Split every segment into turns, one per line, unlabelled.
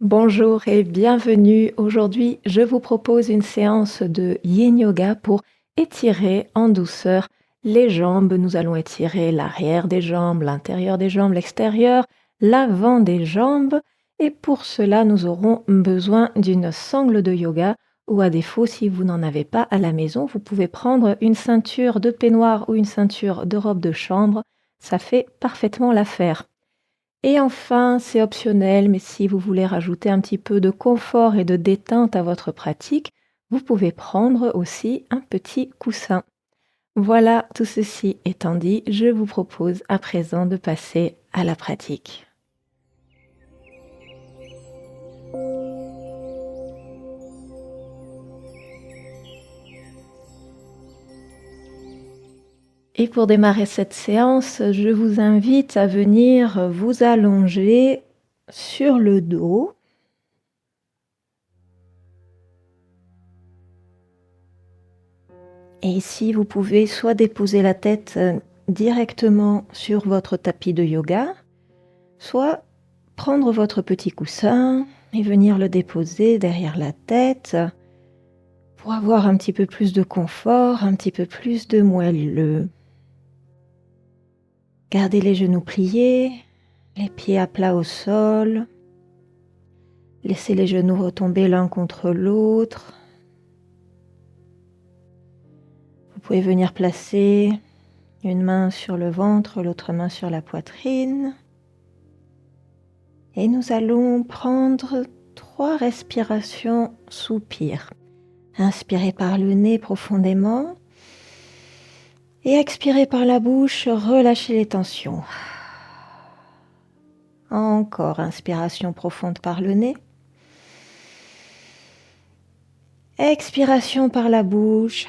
Bonjour et bienvenue. Aujourd'hui, je vous propose une séance de Yin Yoga pour étirer en douceur les jambes. Nous allons étirer l'arrière des jambes, l'intérieur des jambes, l'extérieur, l'avant des jambes. Et pour cela, nous aurons besoin d'une sangle de yoga ou à défaut, si vous n'en avez pas à la maison, vous pouvez prendre une ceinture de peignoir ou une ceinture de robe de chambre. Ça fait parfaitement l'affaire. Et enfin, c'est optionnel, mais si vous voulez rajouter un petit peu de confort et de détente à votre pratique, vous pouvez prendre aussi un petit coussin. Voilà, tout ceci étant dit, je vous propose à présent de passer à la pratique. Et pour démarrer cette séance, je vous invite à venir vous allonger sur le dos. Et ici, vous pouvez soit déposer la tête directement sur votre tapis de yoga, soit prendre votre petit coussin et venir le déposer derrière la tête pour avoir un petit peu plus de confort, un petit peu plus de moelleux. Gardez les genoux pliés, les pieds à plat au sol. Laissez les genoux retomber l'un contre l'autre. Vous pouvez venir placer une main sur le ventre, l'autre main sur la poitrine. Et nous allons prendre 3 respirations soupir. Inspirez par le nez profondément et expirez par la bouche, relâchez les tensions. Encore inspiration profonde par le nez. Expiration par la bouche.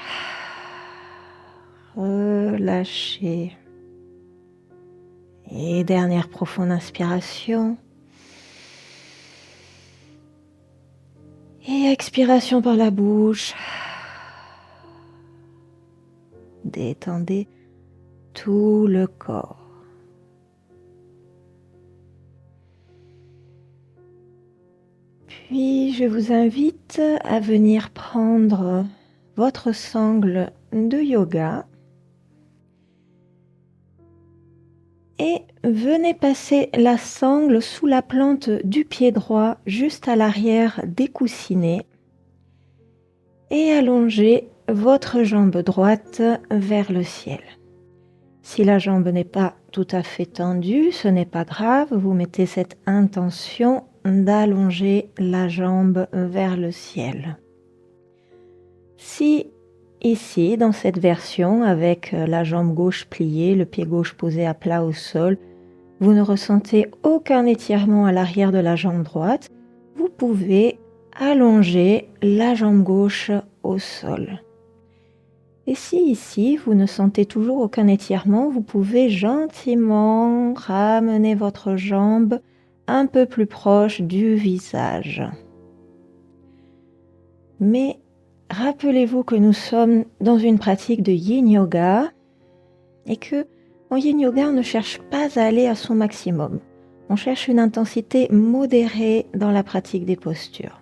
Relâchez. Et dernière profonde inspiration. Et expiration par la bouche. Détendez tout le corps. Puis je vous invite à venir prendre votre sangle de yoga et venez passer la sangle sous la plante du pied droit juste à l'arrière des coussinets et allongez votre jambe droite vers le ciel. Si la jambe n'est pas tout à fait tendue, ce n'est pas grave, vous mettez cette intention d'allonger la jambe vers le ciel. Si ici, dans cette version, avec la jambe gauche pliée, le pied gauche posé à plat au sol, vous ne ressentez aucun étirement à l'arrière de la jambe droite, vous pouvez allonger la jambe gauche au sol. Et si ici, vous ne sentez toujours aucun étirement, vous pouvez gentiment ramener votre jambe un peu plus proche du visage. Mais rappelez-vous que nous sommes dans une pratique de Yin Yoga et que en Yin Yoga, on ne cherche pas à aller à son maximum. On cherche une intensité modérée dans la pratique des postures.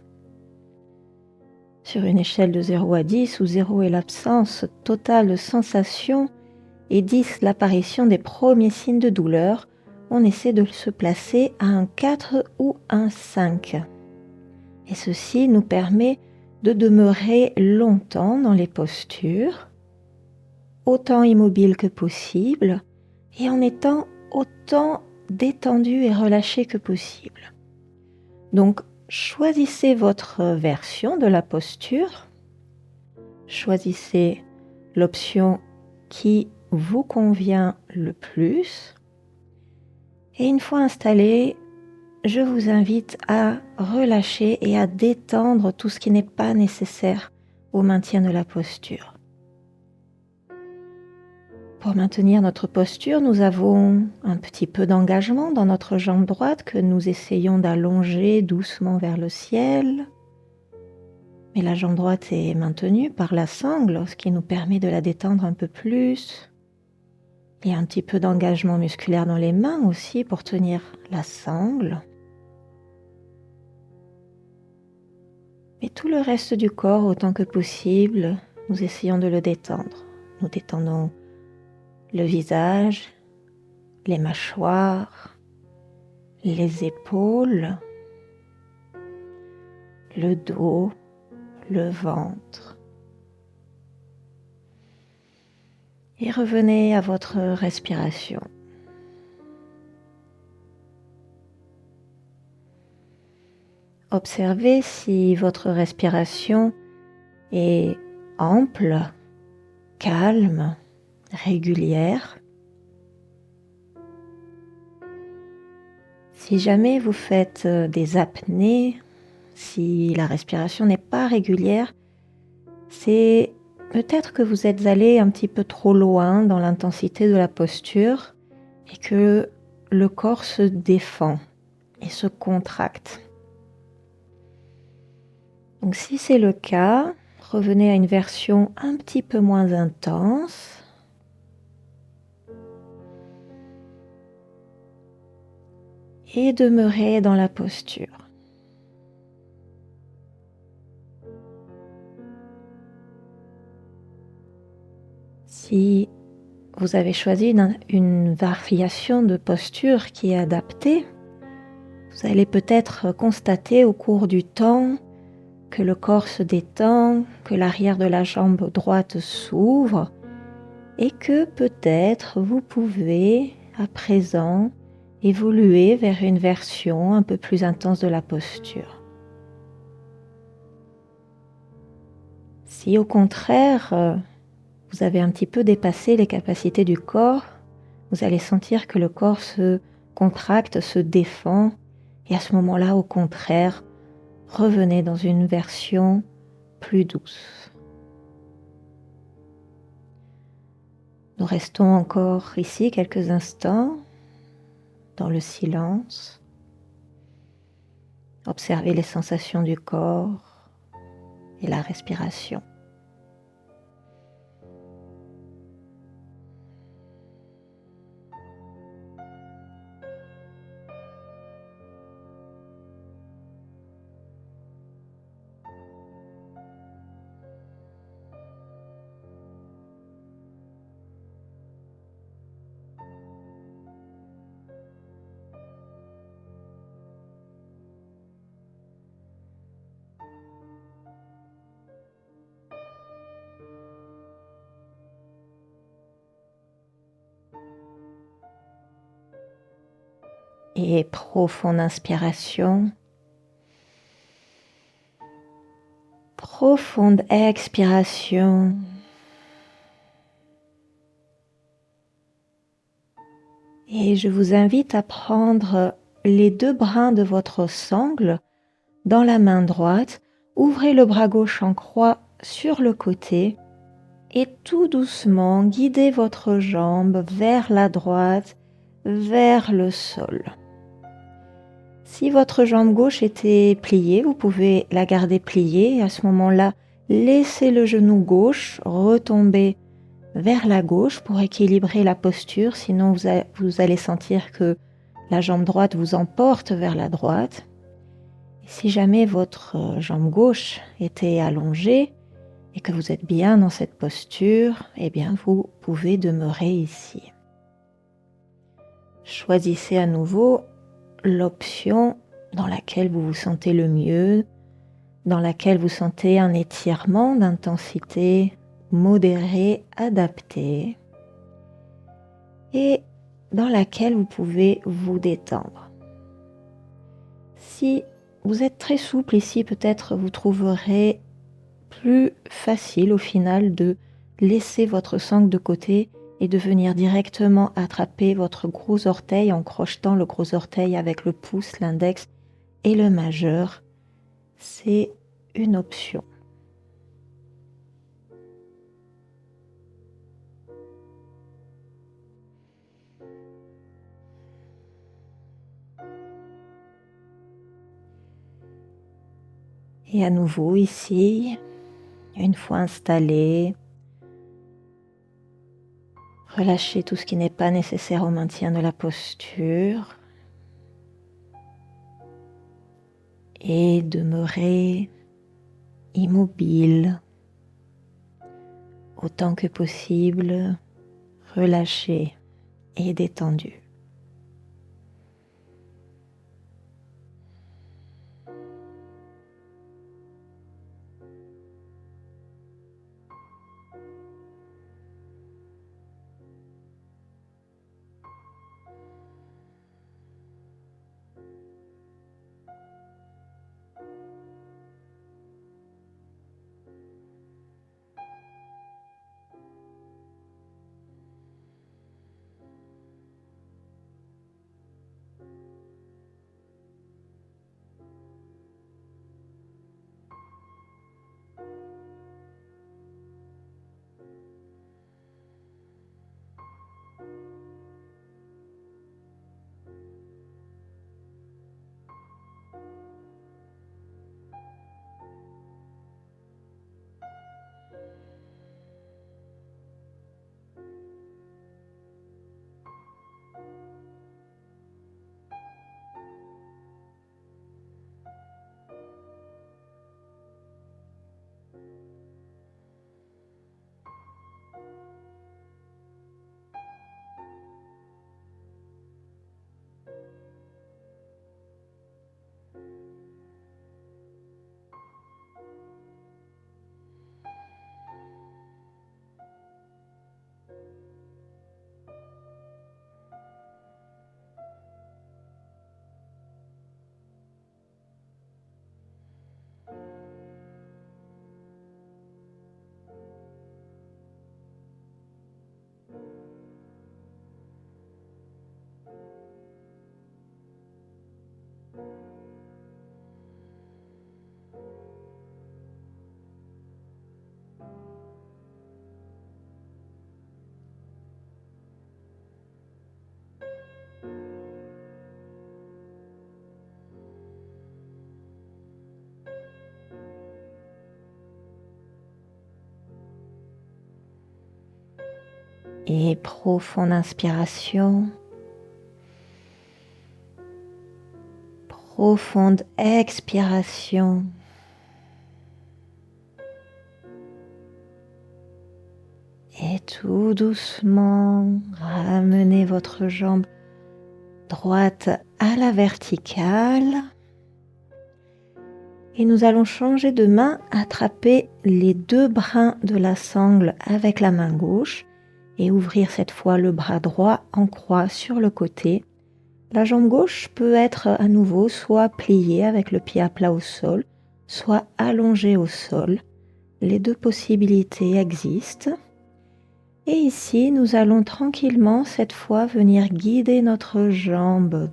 Sur une échelle de 0 à 10, où 0 est l'absence totale de sensation et 10 l'apparition des premiers signes de douleur, on essaie de se placer à un 4 ou un 5. Et ceci nous permet de demeurer longtemps dans les postures, autant immobile que possible, et en étant autant détendu et relâché que possible. Donc, choisissez votre version de la posture, choisissez l'option qui vous convient le plus, et une fois installé, je vous invite à relâcher et à détendre tout ce qui n'est pas nécessaire au maintien de la posture. Pour maintenir notre posture, nous avons un petit peu d'engagement dans notre jambe droite que nous essayons d'allonger doucement vers le ciel. Mais la jambe droite est maintenue par la sangle, ce qui nous permet de la détendre un peu plus. Il y a un petit peu d'engagement musculaire dans les mains aussi pour tenir la sangle. Mais tout le reste du corps, autant que possible, nous essayons de le détendre. Nous détendons le visage, les mâchoires, les épaules, le dos, le ventre. Et revenez à votre respiration. Observez si votre respiration est ample, calme, régulière. Si jamais vous faites des apnées, si la respiration n'est pas régulière, c'est peut-être que vous êtes allé un petit peu trop loin dans l'intensité de la posture et que le corps se défend et se contracte. Donc si c'est le cas, revenez à une version un petit peu moins intense. Et demeurez dans la posture. Si vous avez choisi une variation de posture qui est adaptée, vous allez peut-être constater au cours du temps que le corps se détend, que l'arrière de la jambe droite s'ouvre et que peut-être vous pouvez à présent évoluer vers une version un peu plus intense de la posture. Si au contraire, vous avez un petit peu dépassé les capacités du corps, vous allez sentir que le corps se contracte, se défend, et à ce moment-là, au contraire, revenez dans une version plus douce. Nous restons encore ici quelques instants dans le silence. Observez les sensations du corps et la respiration. Et profonde inspiration. Profonde expiration. Et je vous invite à prendre les deux brins de votre sangle dans la main droite. Ouvrez le bras gauche en croix sur le côté et tout doucement guidez votre jambe vers la droite, vers le sol. Si votre jambe gauche était pliée, vous pouvez la garder pliée et à ce moment-là, laissez le genou gauche retomber vers la gauche pour équilibrer la posture, sinon vous allez sentir que la jambe droite vous emporte vers la droite. Et si jamais votre jambe gauche était allongée et que vous êtes bien dans cette posture, eh bien vous pouvez demeurer ici. Choisissez à nouveau l'option dans laquelle vous vous sentez le mieux, dans laquelle vous sentez un étirement d'intensité modéré, adapté, et dans laquelle vous pouvez vous détendre. Si vous êtes très souple ici, peut-être vous trouverez plus facile au final de laisser votre sangle de côté et de venir directement attraper votre gros orteil en crochetant le gros orteil avec le pouce, l'index et le majeur. C'est une option. Et à nouveau ici, une fois installé, relâchez tout ce qui n'est pas nécessaire au maintien de la posture et demeurez immobile, autant que possible, relâché et détendu. Et profonde inspiration, profonde expiration. Et tout doucement, ramenez votre jambe droite à la verticale. Et nous allons changer de main, attraper les deux brins de la sangle avec la main gauche et ouvrir cette fois le bras droit en croix sur le côté. La jambe gauche peut être à nouveau soit pliée avec le pied à plat au sol, soit allongée au sol. Les deux possibilités existent. Et ici, nous allons tranquillement cette fois venir guider notre jambe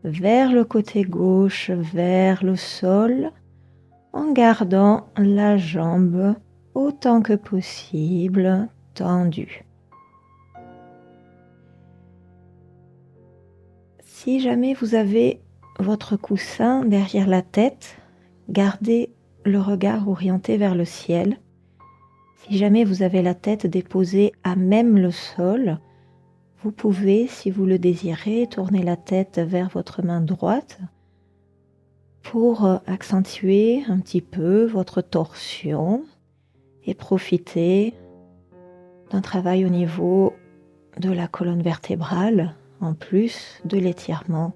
vers le côté gauche, vers le sol, en gardant la jambe autant que possible tendue. Si jamais vous avez votre coussin derrière la tête, gardez le regard orienté vers le ciel. Si jamais vous avez la tête déposée à même le sol, vous pouvez, si vous le désirez, tourner la tête vers votre main droite pour accentuer un petit peu votre torsion et profiter d'un travail au niveau de la colonne vertébrale en plus de l'étirement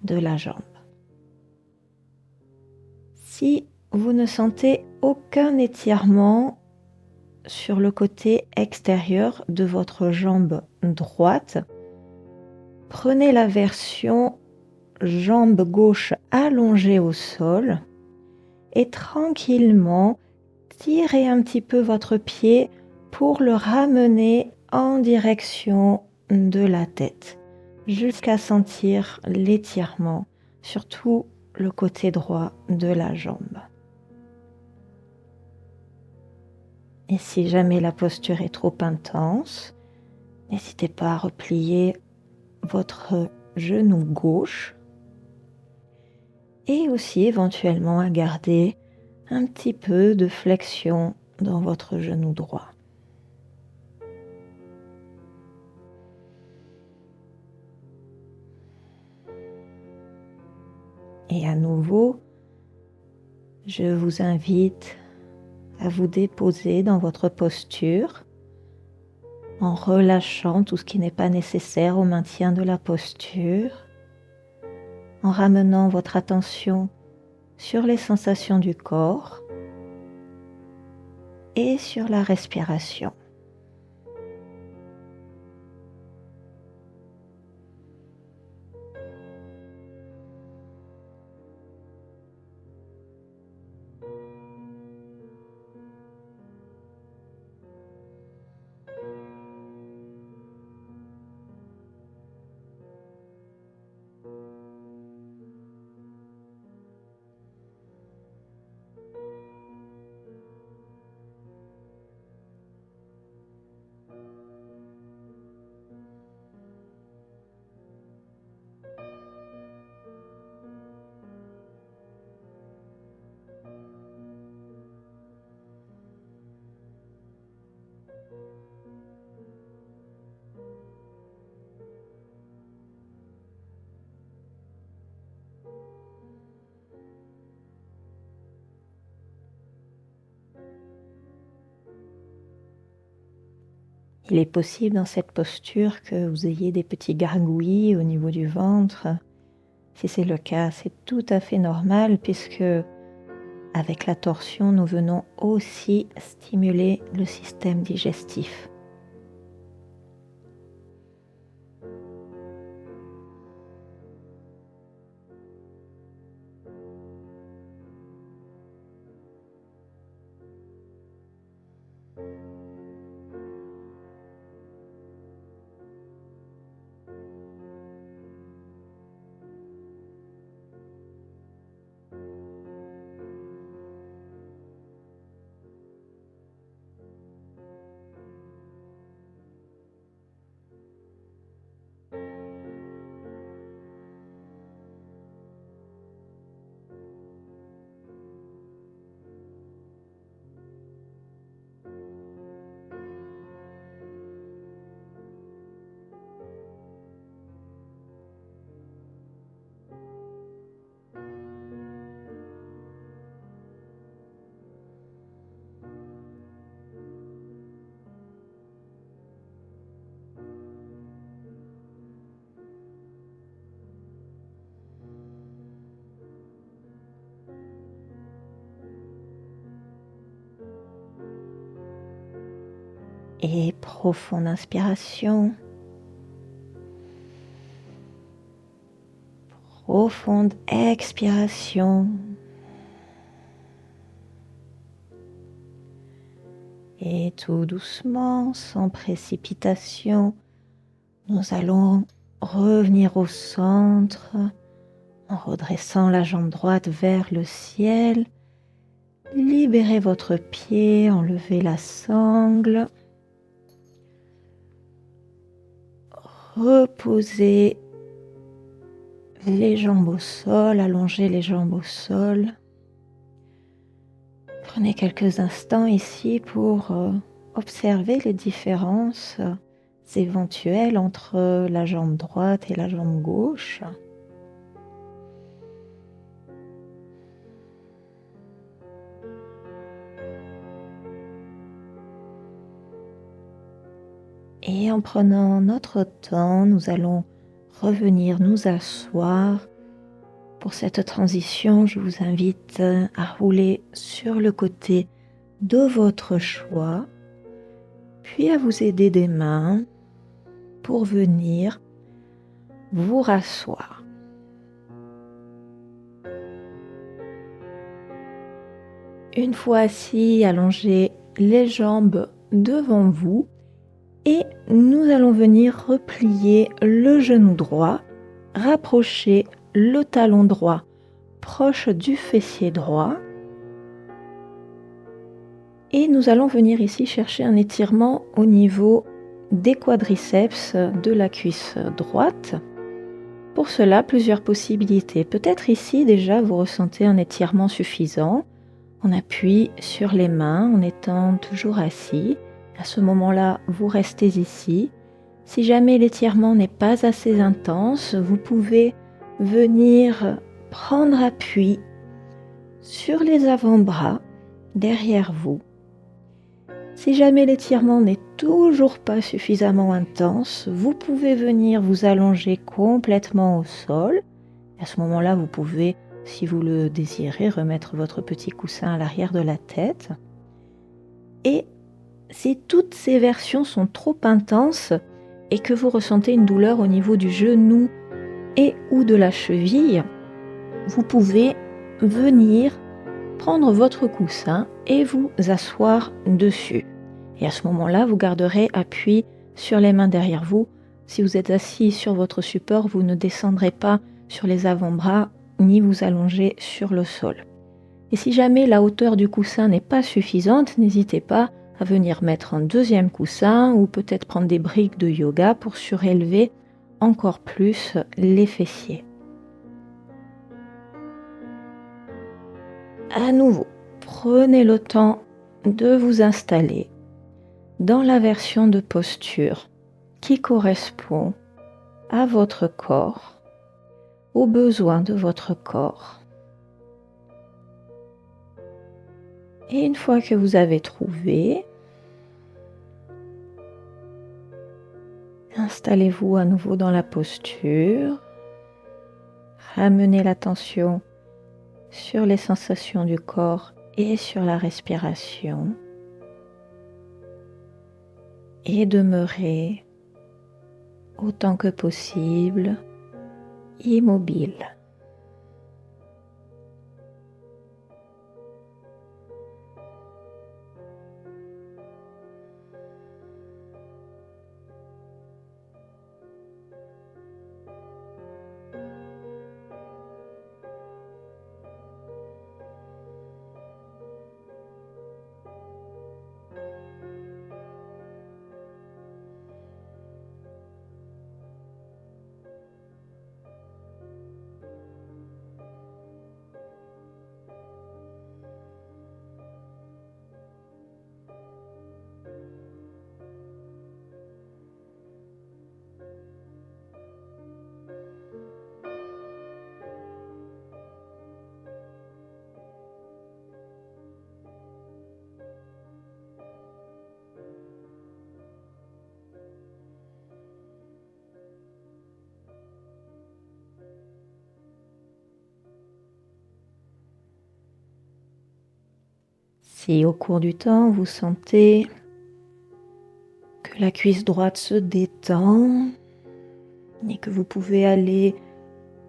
de la jambe. Si vous ne sentez aucun étirement sur le côté extérieur de votre jambe droite, prenez la version jambe gauche allongée au sol et tranquillement tirez un petit peu votre pied pour le ramener en direction de la tête jusqu'à sentir l'étirement sur tout le côté droit de la jambe. Et si jamais la posture est trop intense, n'hésitez pas à replier votre genou gauche et aussi éventuellement à garder un petit peu de flexion dans votre genou droit. Et à nouveau, je vous invite à vous déposer dans votre posture en relâchant tout ce qui n'est pas nécessaire au maintien de la posture, en ramenant votre attention sur les sensations du corps et sur la respiration. Il est possible dans cette posture que vous ayez des petits gargouillis au niveau du ventre. Si c'est le cas, c'est tout à fait normal puisque avec la torsion, nous venons aussi stimuler le système digestif. Et profonde inspiration, profonde expiration. Et tout doucement, sans précipitation, nous allons revenir au centre en redressant la jambe droite vers le ciel. Libérez votre pied, enlevez la sangle. Reposez les jambes au sol, allongez les jambes au sol. Prenez quelques instants ici pour observer les différences éventuelles entre la jambe droite et la jambe gauche. Et en prenant notre temps, nous allons revenir nous asseoir. Pour cette transition, je vous invite à rouler sur le côté de votre choix, puis à vous aider des mains pour venir vous rasseoir. Une fois assis, allongez les jambes devant vous et nous allons venir replier le genou droit, rapprocher le talon droit proche du fessier droit et nous allons venir ici chercher un étirement au niveau des quadriceps de la cuisse droite. Pour cela, plusieurs possibilités. Peut-être ici déjà vous ressentez un étirement suffisant. On appuie sur les mains en étant toujours assis. À ce moment-là, vous restez ici. Si jamais l'étirement n'est pas assez intense, vous pouvez venir prendre appui sur les avant-bras derrière vous. Si jamais l'étirement n'est toujours pas suffisamment intense, vous pouvez venir vous allonger complètement au sol. À ce moment-là, vous pouvez, si vous le désirez, remettre votre petit coussin à l'arrière de la tête. Et si toutes ces versions sont trop intenses et que vous ressentez une douleur au niveau du genou et ou de la cheville, vous pouvez venir prendre votre coussin et vous asseoir dessus. Et à ce moment-là, vous garderez appui sur les mains derrière vous. Si vous êtes assis sur votre support, vous ne descendrez pas sur les avant-bras ni vous allonger sur le sol. Et si jamais la hauteur du coussin n'est pas suffisante, n'hésitez pas à venir mettre un deuxième coussin ou peut-être prendre des briques de yoga pour surélever encore plus les fessiers. À nouveau, prenez le temps de vous installer dans la version de posture qui correspond à votre corps, aux besoins de votre corps. Et une fois que vous avez trouvé, installez-vous à nouveau dans la posture. Ramenez l'attention sur les sensations du corps et sur la respiration. Et demeurez autant que possible immobile. Si au cours du temps vous sentez que la cuisse droite se détend et que vous pouvez aller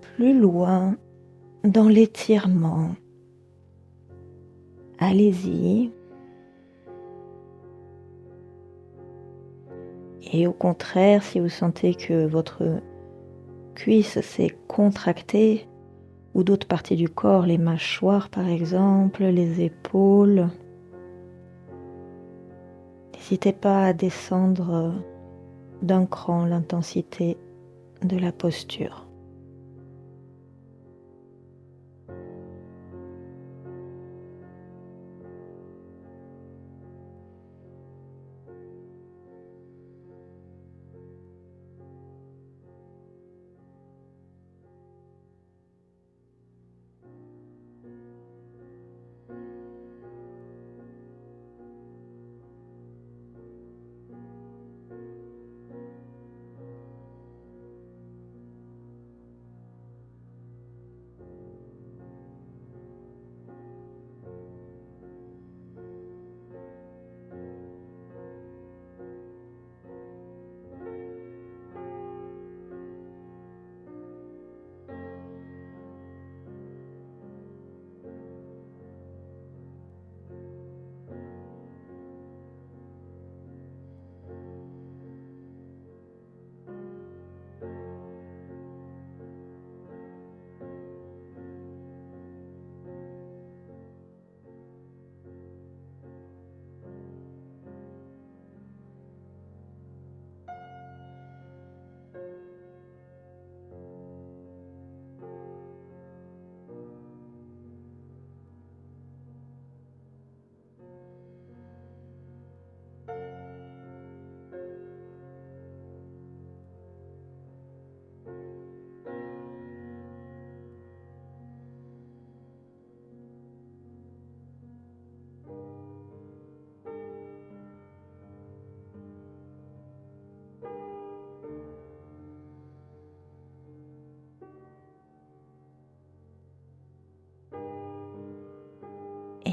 plus loin dans l'étirement, allez-y. Et au contraire, si vous sentez que votre cuisse s'est contractée ou d'autres parties du corps, les mâchoires par exemple, les épaules, n'hésitez pas à descendre d'un cran l'intensité de la posture.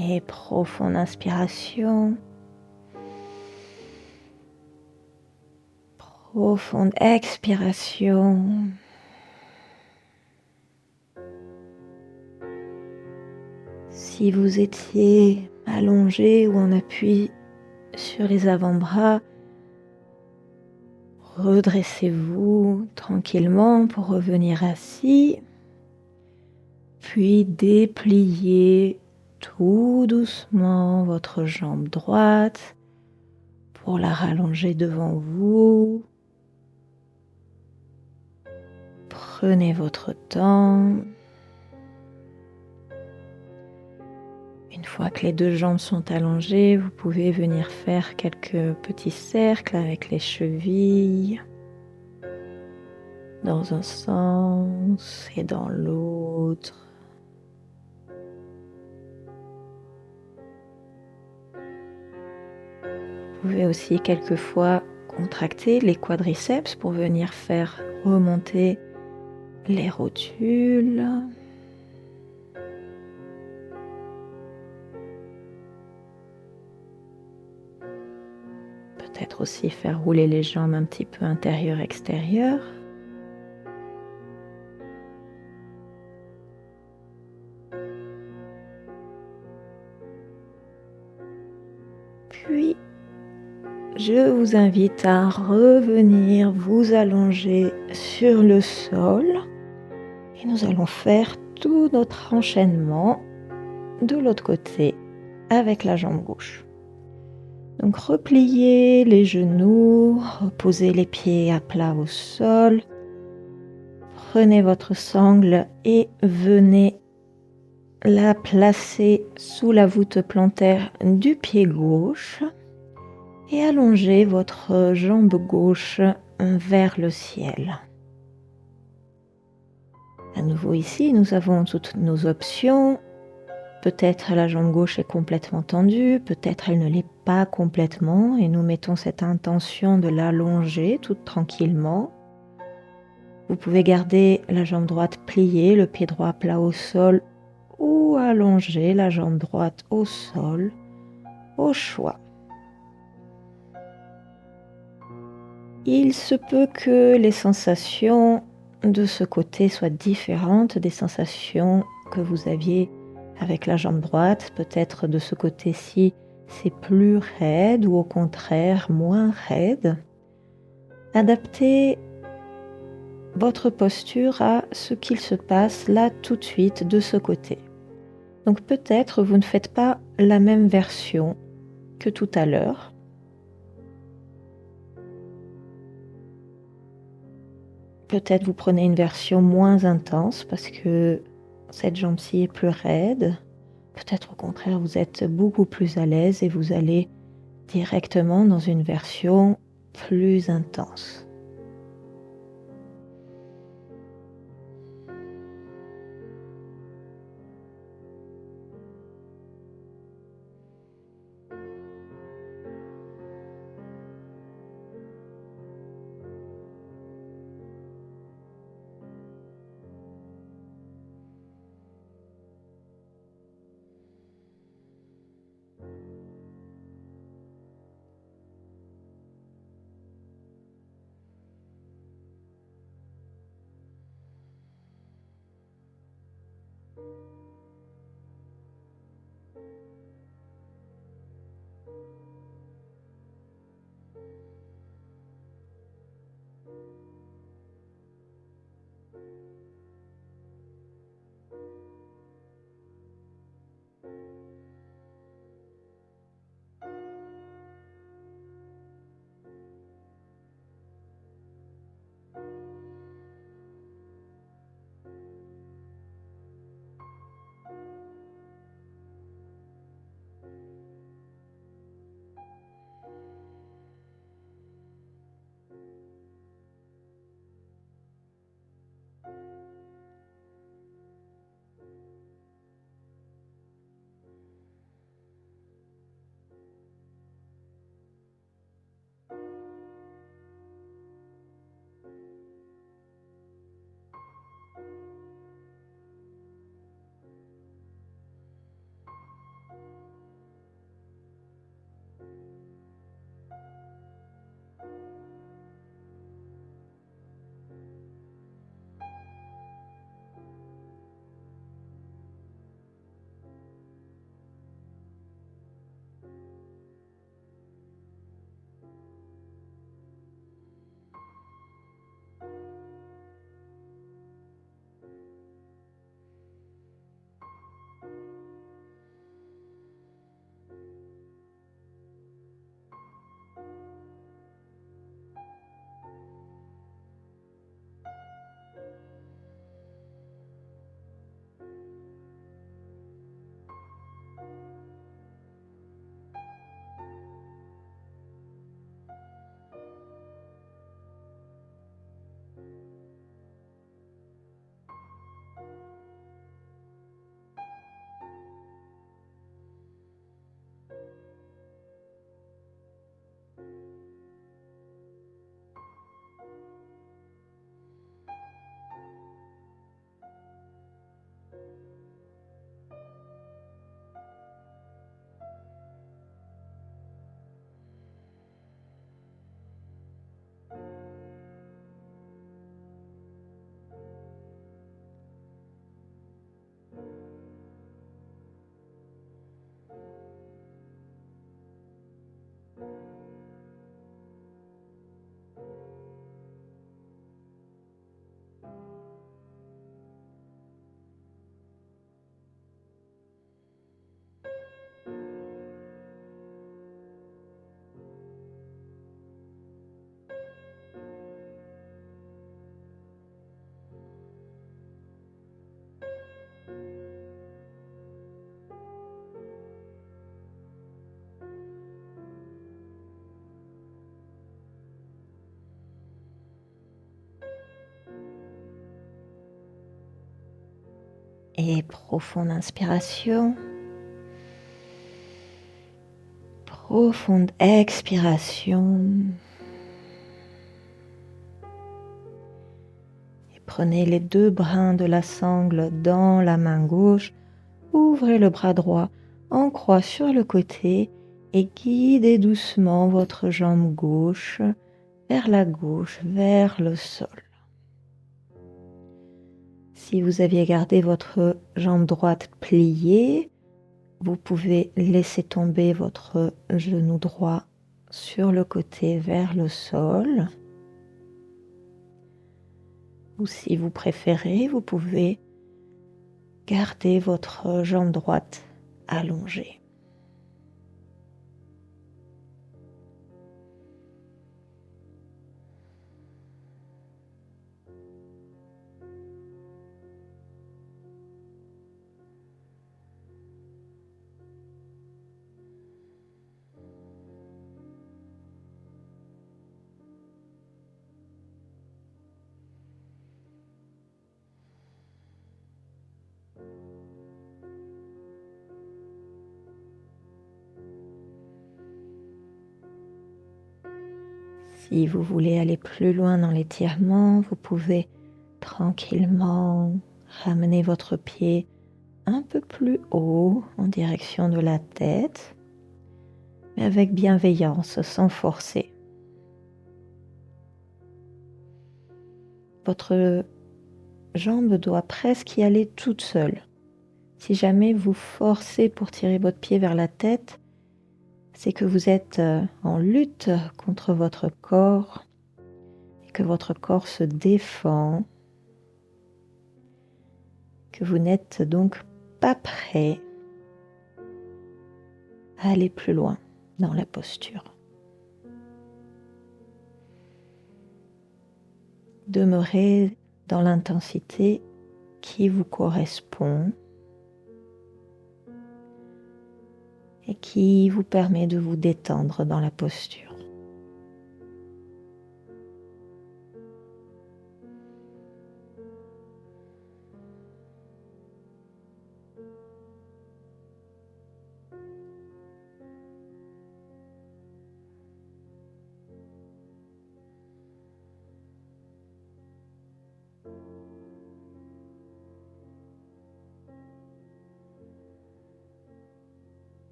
Et profonde inspiration. Profonde expiration. Si vous étiez allongé ou en appui sur les avant-bras, redressez-vous tranquillement pour revenir assis, puis dépliez tout doucement votre jambe droite pour la rallonger devant vous. Prenez votre temps. Une fois que les deux jambes sont allongées, vous pouvez venir faire quelques petits cercles avec les chevilles dans un sens et dans l'autre. Vous pouvez aussi quelquefois contracter les quadriceps pour venir faire remonter les rotules. Peut-être aussi faire rouler les jambes un petit peu intérieur-extérieur. Puis, je vous invite à revenir vous allonger sur le sol et nous allons faire tout notre enchaînement de l'autre côté avec la jambe gauche. Donc repliez les genoux, reposez les pieds à plat au sol, prenez votre sangle et venez la placer sous la voûte plantaire du pied gauche et allongez votre jambe gauche vers le ciel. À nouveau ici, nous avons toutes nos options. Peut-être la jambe gauche est complètement tendue, peut-être elle ne l'est pas complètement et nous mettons cette intention de l'allonger tout tranquillement. Vous pouvez garder la jambe droite pliée, le pied droit plat au sol ou allonger la jambe droite au sol, au choix. Il se peut que les sensations de ce côté soient différentes des sensations que vous aviez avec la jambe droite. Peut-être de ce côté-ci, c'est plus raide ou au contraire moins raide. Adaptez votre posture à ce qu'il se passe là tout de suite de ce côté. Donc peut-être vous ne faites pas la même version que tout à l'heure. Peut-être vous prenez une version moins intense parce que cette jambe-ci est plus raide. Peut-être au contraire vous êtes beaucoup plus à l'aise et vous allez directement dans une version plus intense. Et profonde inspiration. Profonde expiration. Et prenez les 2 brins de la sangle dans la main gauche. Ouvrez le bras droit en croix sur le côté et guidez doucement votre jambe gauche vers la gauche, vers le sol. Si vous aviez gardé votre jambe droite pliée, vous pouvez laisser tomber votre genou droit sur le côté vers le sol. Ou si vous préférez, vous pouvez garder votre jambe droite allongée. Si vous voulez aller plus loin dans l'étirement, vous pouvez tranquillement ramener votre pied un peu plus haut en direction de la tête, mais avec bienveillance, sans forcer. Votre jambe doit presque y aller toute seule. Si jamais vous forcez pour tirer votre pied vers la tête, c'est que vous êtes en lutte contre votre corps et que votre corps se défend, que vous n'êtes donc pas prêt à aller plus loin dans la posture. Demeurez dans l'intensité qui vous correspond et qui vous permet de vous détendre dans la posture.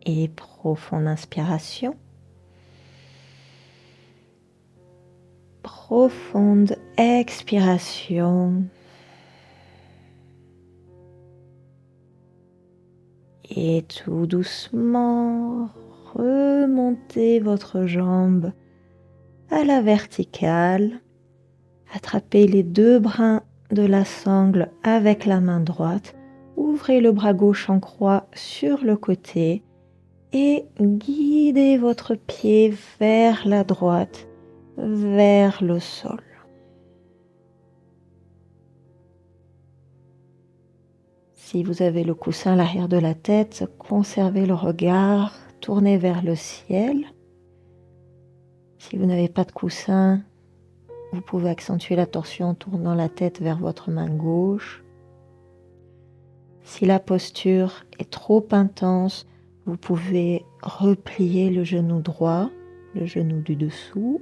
Et profonde inspiration. Profonde expiration. Et tout doucement, remontez votre jambe à la verticale. Attrapez les 2 brins de la sangle avec la main droite. Ouvrez le bras gauche en croix sur le côté et guidez votre pied vers la droite, vers le sol. Si vous avez le coussin à l'arrière de la tête, conservez le regard tourné vers le ciel. Si vous n'avez pas de coussin, vous pouvez accentuer la torsion en tournant la tête vers votre main gauche. Si la posture est trop intense, vous pouvez replier le genou droit, le genou du dessous.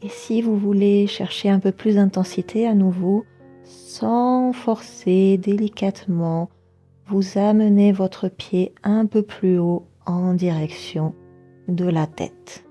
Et si vous voulez chercher un peu plus d'intensité à nouveau, sans forcer, délicatement, vous amenez votre pied un peu plus haut en direction de la tête.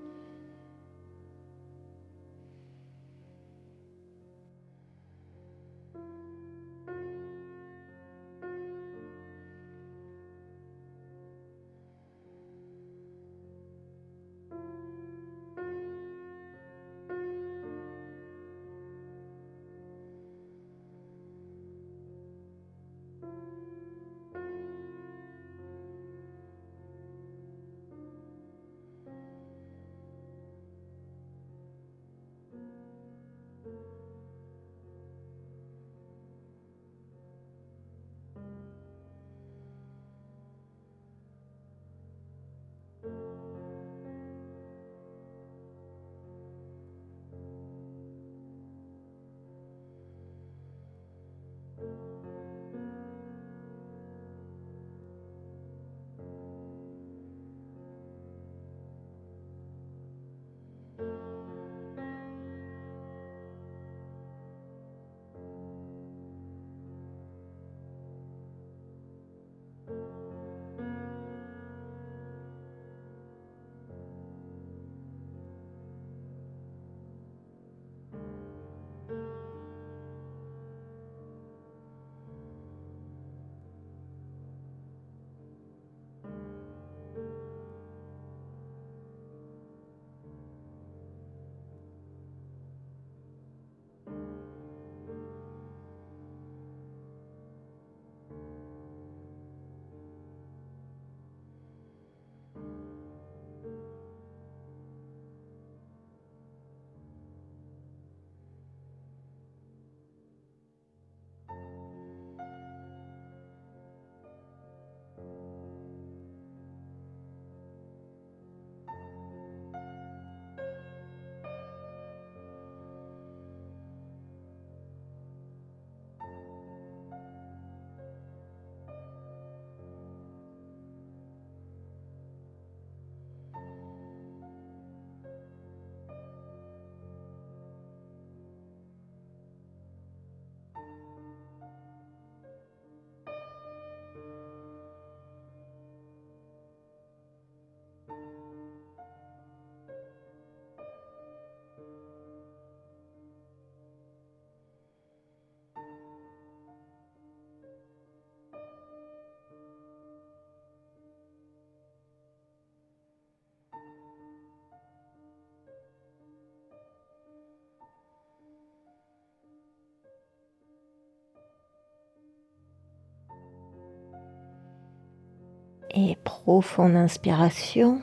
Et profonde inspiration.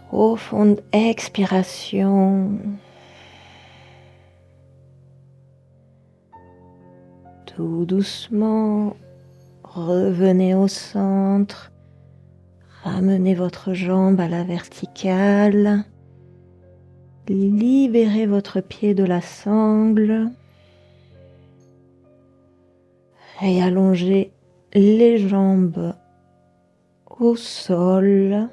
Profonde expiration. Tout doucement, revenez au centre. Ramenez votre jambe à la verticale. Libérez votre pied de la sangle. Et allongez les jambes au sol.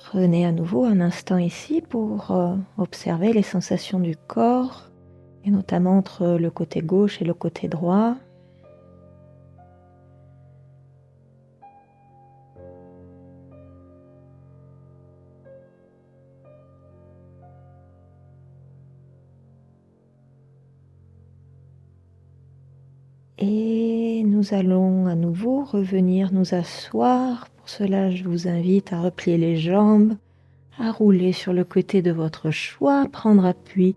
Prenez à nouveau un instant ici pour observer les sensations du corps, et notamment entre le côté gauche et le côté droit. Et nous allons à nouveau revenir nous asseoir. Pour cela, je vous invite à replier les jambes, à rouler sur le côté de votre choix, prendre appui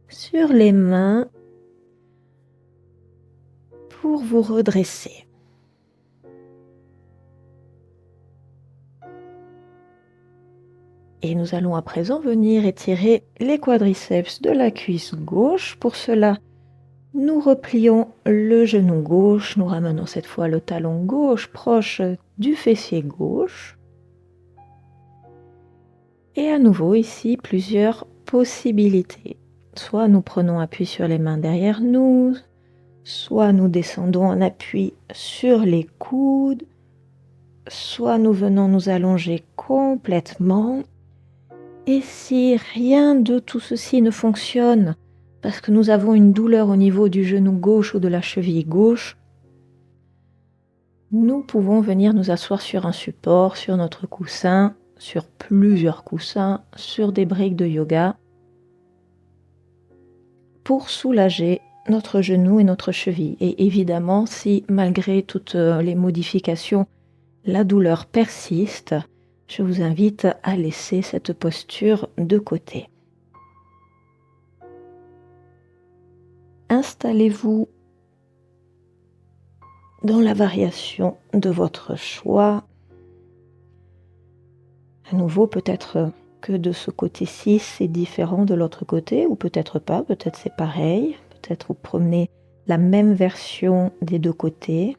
sur les mains pour vous redresser. Et nous allons à présent venir étirer les quadriceps de la cuisse gauche. Pour cela, nous replions le genou gauche, nous ramenons cette fois le talon gauche proche du fessier gauche. Et à nouveau ici, plusieurs possibilités. Soit nous prenons appui sur les mains derrière nous, soit nous descendons en appui sur les coudes, soit nous venons nous allonger complètement. Et si rien de tout ceci ne fonctionne, parce que nous avons une douleur au niveau du genou gauche ou de la cheville gauche, nous pouvons venir nous asseoir sur un support, sur notre coussin, sur plusieurs coussins, sur des briques de yoga, pour soulager notre genou et notre cheville. Et évidemment, si malgré toutes les modifications, la douleur persiste, je vous invite à laisser cette posture de côté. Installez-vous dans la variation de votre choix. À nouveau, peut-être que de ce côté-ci, c'est différent de l'autre côté, ou peut-être pas, peut-être c'est pareil. Peut-être vous prenez la même version des deux côtés.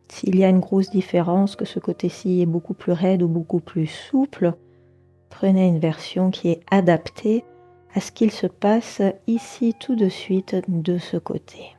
S'il y a une grosse différence, que ce côté-ci est beaucoup plus raide ou beaucoup plus souple, prenez une version qui est adaptée à ce qu'il se passe ici tout de suite de ce côté.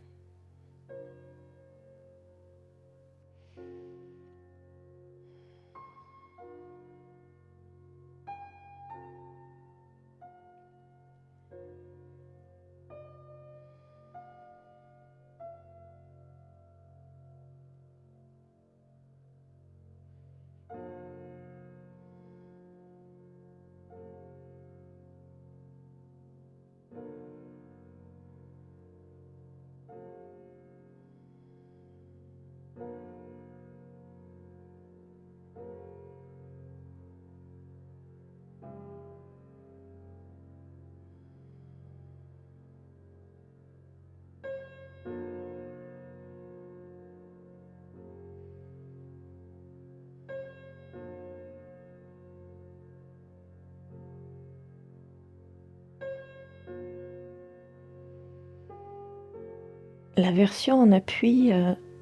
La version en appui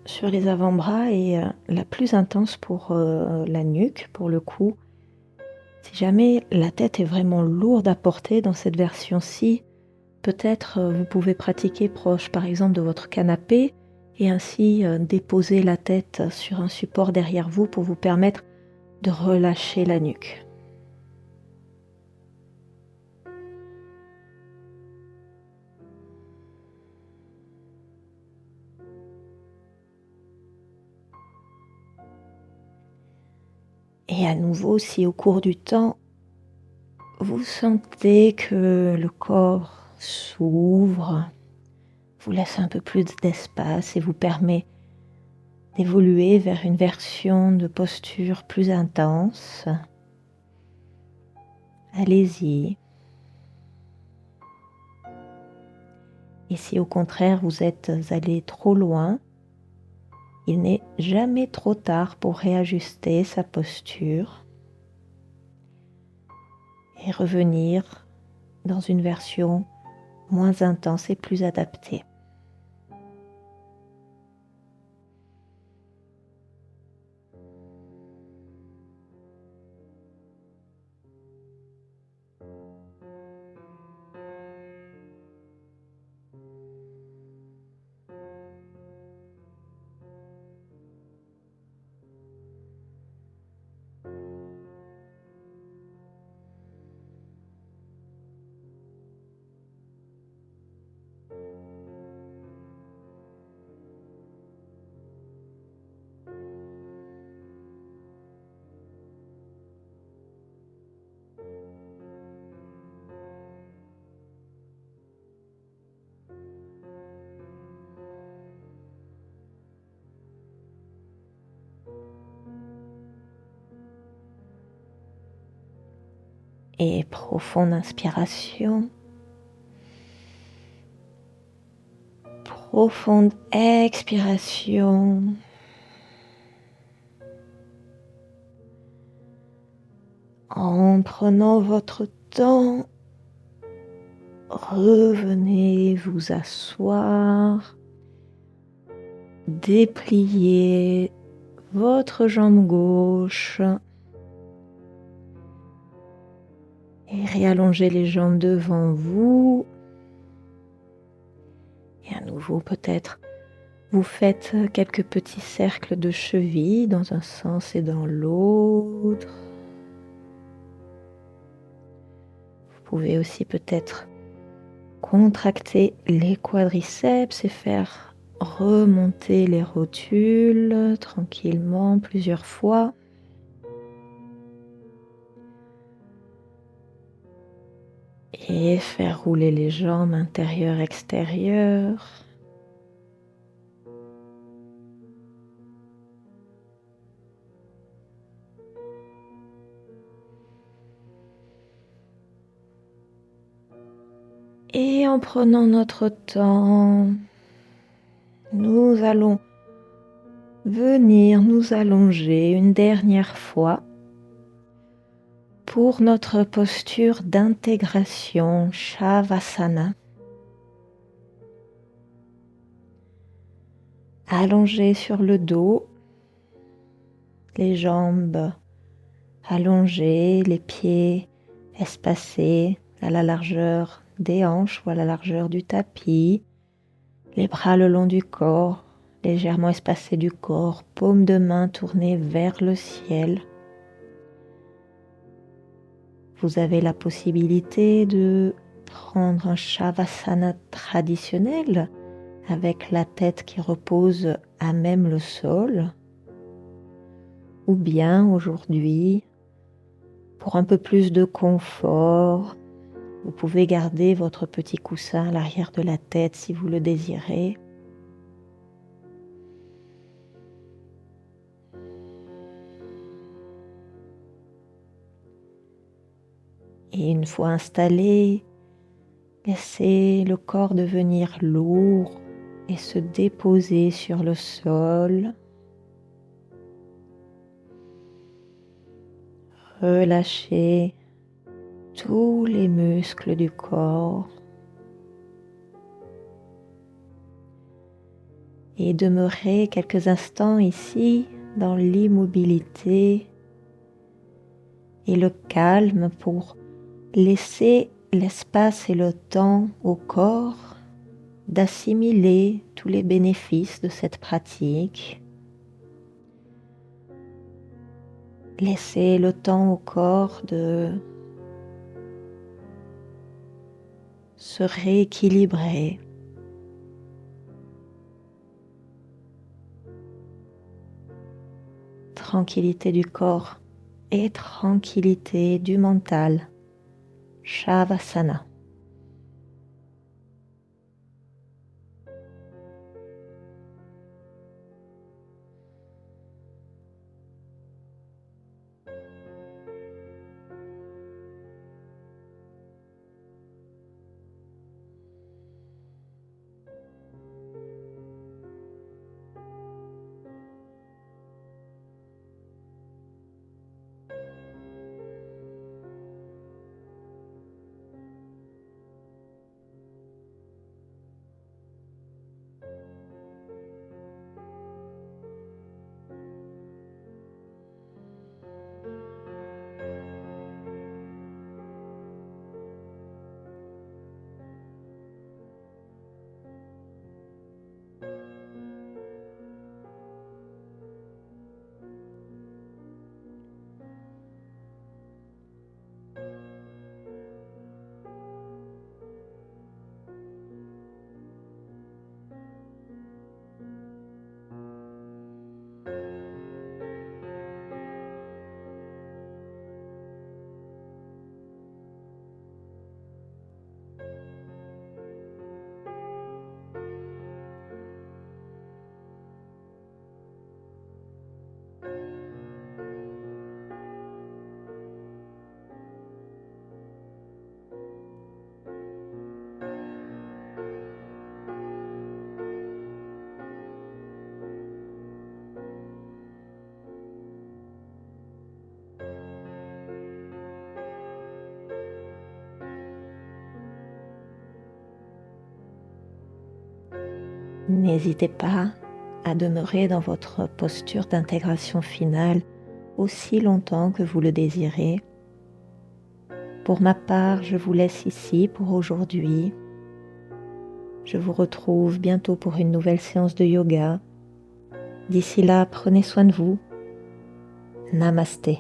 sur les avant-bras est la plus intense pour la nuque, pour le cou. Si jamais la tête est vraiment lourde à porter dans cette version-ci, peut-être vous pouvez pratiquer proche par exemple de votre canapé et ainsi déposer la tête sur un support derrière vous pour vous permettre de relâcher la nuque. Et à nouveau, si au cours du temps, vous sentez que le corps s'ouvre, vous laisse un peu plus d'espace et vous permet d'évoluer vers une version de posture plus intense, allez-y. Et si au contraire vous êtes allé trop loin, il n'est jamais trop tard pour réajuster sa posture et revenir dans une version moins intense et plus adaptée. Et profonde inspiration, profonde expiration. En prenant votre temps, revenez vous asseoir, dépliez votre jambe gauche et réallongez les jambes devant vous. Et à nouveau, peut-être, vous faites quelques petits cercles de chevilles dans un sens et dans l'autre. Vous pouvez aussi peut-être contracter les quadriceps et faire remonter les rotules tranquillement plusieurs fois. Et faire rouler les jambes intérieures-extérieures. Et en prenant notre temps, nous allons venir nous allonger une dernière fois pour notre posture d'intégration Shavasana. Allongé sur le dos, les jambes allongées, les pieds espacés à la largeur des hanches ou à la largeur du tapis, les bras le long du corps, légèrement espacés du corps, paumes de main tournées vers le ciel. Vous avez la possibilité de prendre un Shavasana traditionnel avec la tête qui repose à même le sol, ou bien aujourd'hui, pour un peu plus de confort, vous pouvez garder votre petit coussin à l'arrière de la tête si vous le désirez. Et une fois installé, laissez le corps devenir lourd et se déposer sur le sol. Relâchez tous les muscles du corps et demeurez quelques instants ici dans l'immobilité et le calme pour laisser l'espace et le temps au corps d'assimiler tous les bénéfices de cette pratique. Laissez le temps au corps de se rééquilibrer. Tranquillité du corps et tranquillité du mental. Shavasana. N'hésitez pas à demeurer dans votre posture d'intégration finale aussi longtemps que vous le désirez. Pour ma part, je vous laisse ici pour aujourd'hui. Je vous retrouve bientôt pour une nouvelle séance de yoga. D'ici là, prenez soin de vous. Namasté.